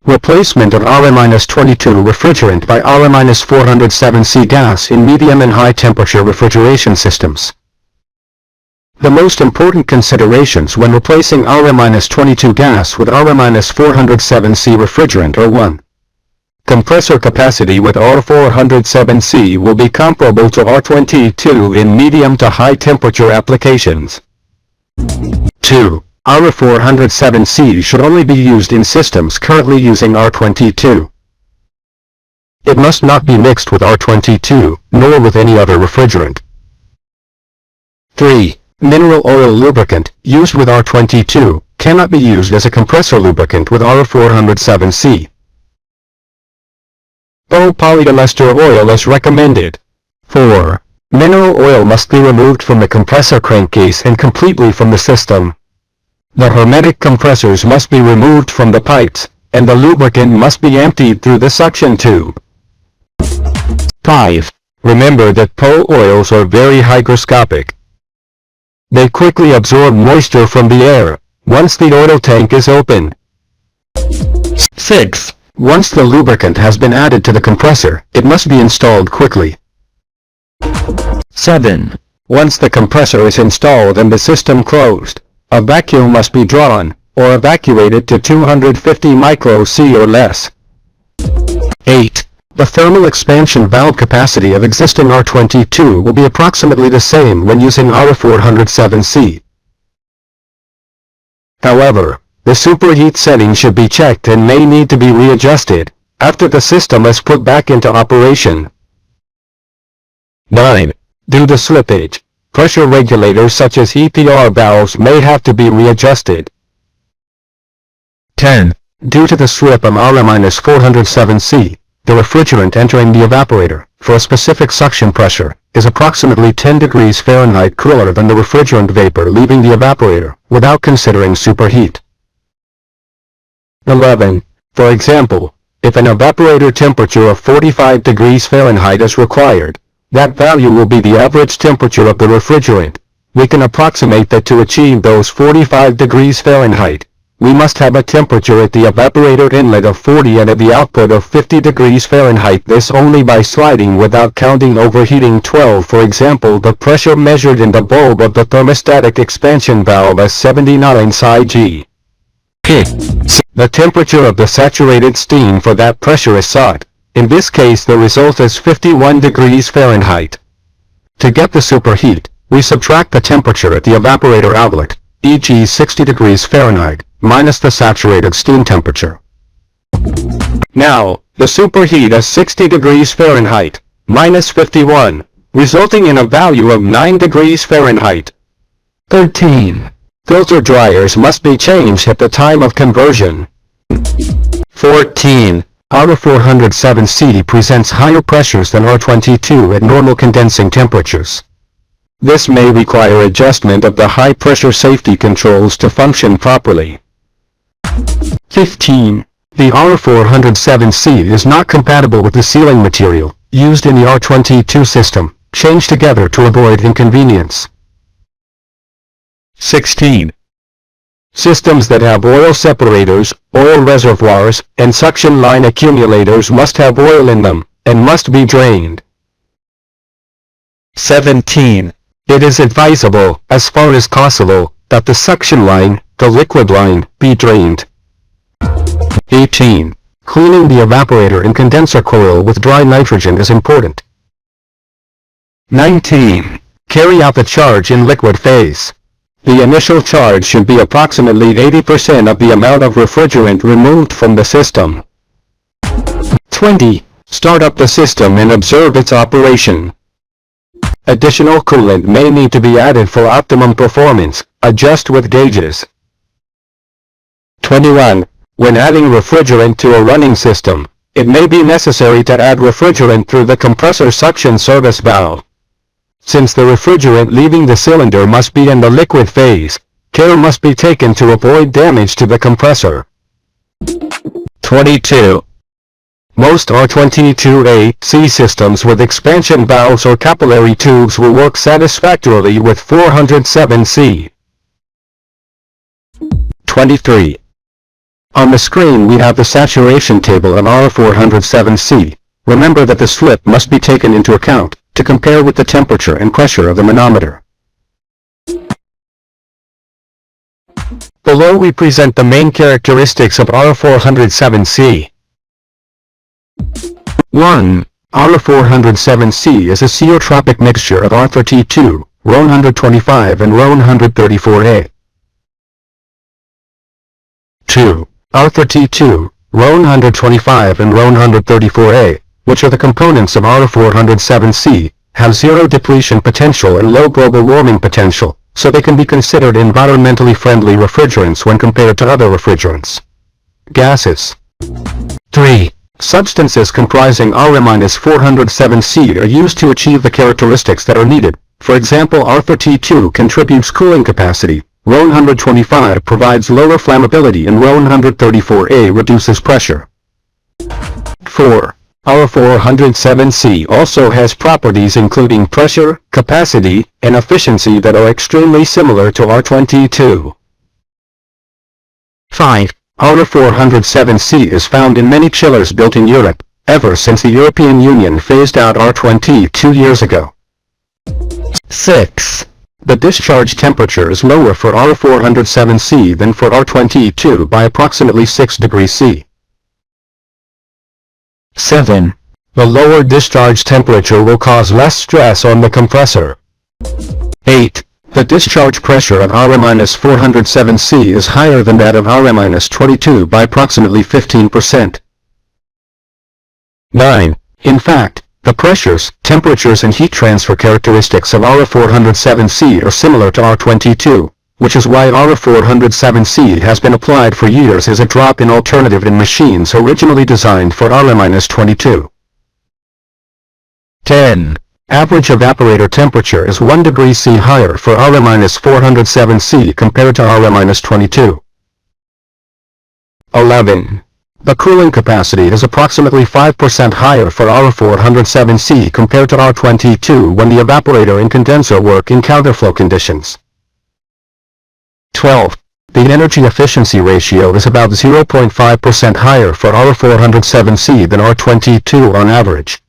Replacement of r22 refrigerant by r407c gas in medium and high temperature refrigeration systems. The most important considerations when replacing r22 gas with r407c refrigerant are 1. Compressor capacity with r407c will be comparable to r22 in medium to high temperature applications. 2. R407c should only be used in systems currently using R22. It must not be mixed with R22, nor with any other refrigerant. 3. Mineral oil lubricant, used with R22, cannot be used as a compressor lubricant with R407c. Polyester oil is recommended. 4. Mineral oil must be removed from the compressor crankcase and completely from the system. The hermetic compressors must be removed from the pipes, and the lubricant must be emptied through the suction tube. 5. Remember that PO oils are very hygroscopic. They quickly absorb moisture from the air, once the oil tank is open. 6. Once the lubricant has been added to the compressor, it must be installed quickly. 7. Once the compressor is installed and the system closed, a vacuum must be drawn, or evacuated to 250 μC or less. 8. The thermal expansion valve capacity of existing R22 will be approximately the same when using R407c. However, the superheat setting should be checked and may need to be readjusted after the system is put back into operation. 9. Due to slippage, pressure regulators such as EPR valves may have to be readjusted. 10. Due to the slip of R407c, the refrigerant entering the evaporator, for a specific suction pressure, is approximately 10 degrees Fahrenheit cooler than the refrigerant vapor leaving the evaporator, without considering superheat. 11. For example, if an evaporator temperature of 45 degrees Fahrenheit is required, that value will be the average temperature of the refrigerant. We can approximate that to achieve those 45 degrees Fahrenheit, we must have a temperature at the evaporator inlet of 40 and at the output of 50 degrees Fahrenheit. This only by sliding without counting overheating. 12. For example, the pressure measured in the bulb of the thermostatic expansion valve is 79 psi-G. The temperature of the saturated steam for that pressure is sought. In this case the result is 51 degrees Fahrenheit. To get the superheat, we subtract the temperature at the evaporator outlet, e.g. 60 degrees Fahrenheit, minus the saturated steam temperature. Now, the superheat is 60 degrees Fahrenheit, minus 51, resulting in a value of 9 degrees Fahrenheit. 13. Filter dryers must be changed at the time of conversion. 14. R407c presents higher pressures than R22 at normal condensing temperatures. This may require adjustment of the high-pressure safety controls to function properly. 15. The R407c is not compatible with the sealing material used in the R22 system. Change together to avoid inconvenience. 16. Systems that have oil separators, oil reservoirs, and suction line accumulators must have oil in them, and must be drained. 17. It is advisable, as far as possible, that the suction line, the liquid line, be drained. 18. Cleaning the evaporator and condenser coil with dry nitrogen is important. 19. Carry out the charge in liquid phase. The initial charge should be approximately 80% of the amount of refrigerant removed from the system. 20. Start up the system and observe its operation. Additional coolant may need to be added for optimum performance. Adjust with gauges. 21. When adding refrigerant to a running system, it may be necessary to add refrigerant through the compressor suction service valve. Since the refrigerant leaving the cylinder must be in the liquid phase, care must be taken to avoid damage to the compressor. 22. Most R22ac systems with expansion valves or capillary tubes will work satisfactorily with 407c. 23. On the screen we have the saturation table of R407c. Remember that the slip must be taken into account to compare with the temperature and pressure of the manometer. Below we present the main characteristics of R407c. 1. R407c is a ceotropic mixture of r22, r125 and r134a. 2. R32, r125 and r134a, which are the components of R407c, have zero depletion potential and low global warming potential, so they can be considered environmentally friendly refrigerants when compared to other refrigerants. Gases. 3. Substances comprising R-407c are used to achieve the characteristics that are needed. For example, R32 contributes cooling capacity, R125 provides lower flammability, and R134a reduces pressure. 4. R407c also has properties including pressure, capacity, and efficiency that are extremely similar to R22. 5. R407c is found in many chillers built in Europe, ever since the European Union phased out R22 years ago. 6. The discharge temperature is lower for R407c than for R22 by approximately 6 degrees C. 7. The lower discharge temperature will cause less stress on the compressor. 8. The discharge pressure of R-407c is higher than that of R-22 by approximately 15%. 9. In fact, the pressures, temperatures and heat transfer characteristics of R407c are similar to R22, which is why R407c has been applied for years as a drop-in alternative in machines originally designed for R-22. 10. Average evaporator temperature is 1 degree C higher for R-407c compared to R-22. 11. The cooling capacity is approximately 5% higher for R407c compared to R22 when the evaporator and condenser work in counterflow conditions. 12. The energy efficiency ratio is about 0.5% higher for R407c than R22 on average.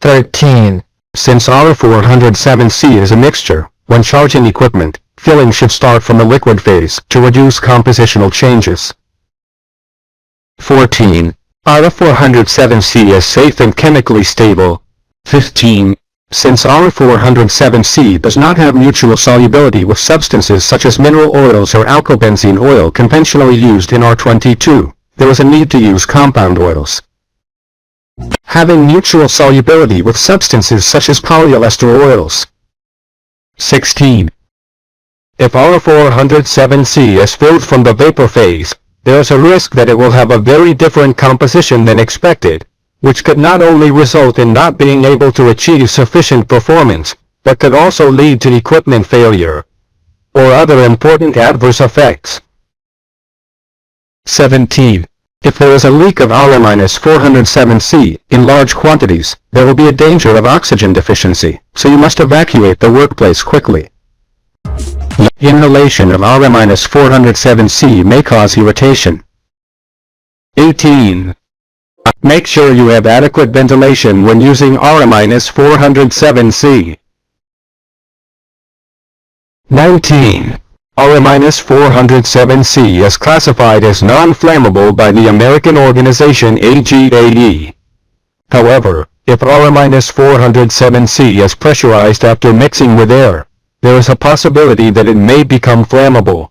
13. Since R407c is a mixture, when charging equipment, filling should start from the liquid phase to reduce compositional changes. 14. R407c is safe and chemically stable. 15. Since R407c does not have mutual solubility with substances such as mineral oils or alkylbenzene oil conventionally used in R22, there is a need to use compound oils. Having mutual solubility with substances such as polyester oils. 16. If R407c is filled from the vapor phase, there is a risk that it will have a very different composition than expected, which could not only result in not being able to achieve sufficient performance, but could also lead to equipment failure or other important adverse effects. 17. If there is a leak of R-407c in large quantities, there will be a danger of oxygen deficiency, so you must evacuate the workplace quickly. Inhalation of R-407c may cause irritation. 18. Make sure you have adequate ventilation when using R-407c. 19. R-407c is classified as non-flammable by the American organization AGAE. However, if R-407c is pressurized after mixing with air, there is a possibility that it may become flammable.